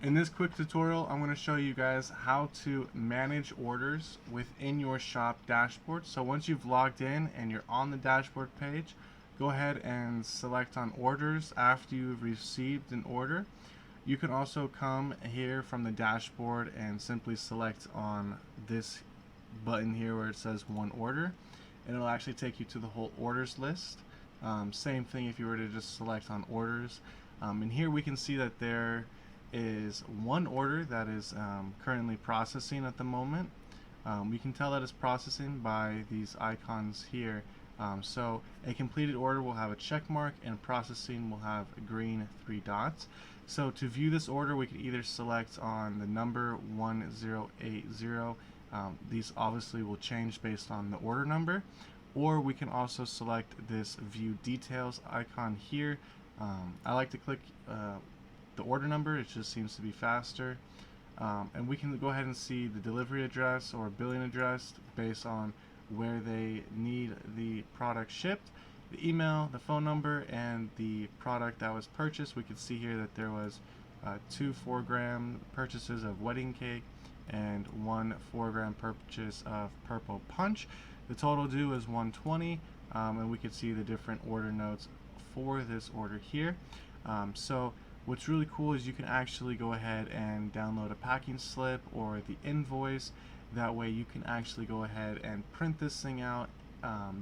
In this quick tutorial, I'm going to show you guys how to manage orders within your shop dashboard. So once you've logged in and you're on the dashboard page, go ahead and select on orders after you've received an order. You can also come here from the dashboard and simply select on this button here where it says one order, and it'll actually take you to the whole orders list. Same thing if you were to just select on orders. And here we can see that there is one order that is currently processing at the moment. We can tell that it's processing by these icons here. So a completed order will have a check mark and processing will have a green 3 dots. So to view this order, we could either select on the number 1080. These obviously will change based on the order number, or we can also select this view details icon here. I like to click the order number, it just seems to be faster. And we can go ahead and see the delivery address or billing address based on where they need the product shipped, the email, the phone number, and the product that was purchased. We can see here that there was 2 4-gram purchases of wedding cake and 1 4-gram purchase of purple punch. The total due is 120, and we can see the different order notes for this order here. So what's really cool is you can actually go ahead and download a packing slip or the invoice. That way you can actually go ahead and print this thing out,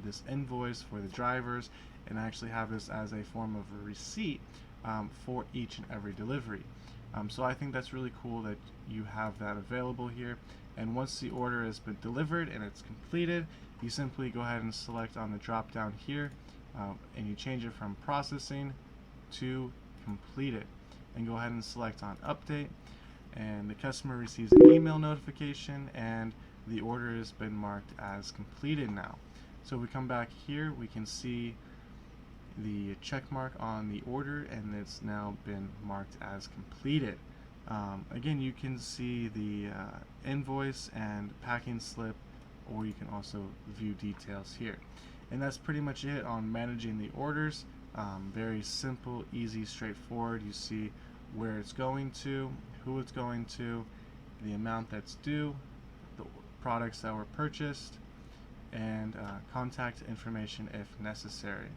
this invoice for the drivers, and actually have this as a form of a receipt for each and every delivery. So I think that's really cool that you have that available here. And once the order has been delivered and it's completed, you simply go ahead and select on the drop down here, and you change it from processing to completed, and go ahead and select on update, and the customer receives an email notification and the order has been marked as completed now. So if we come back here, we can see the check mark on the order and it's now been marked as completed. Again, you can see the invoice and packing slip, or you can also view details here. And that's pretty much it on managing the orders. Very simple, easy, straightforward. You see where it's going to, who it's going to, the amount that's due, the products that were purchased, and contact information if necessary.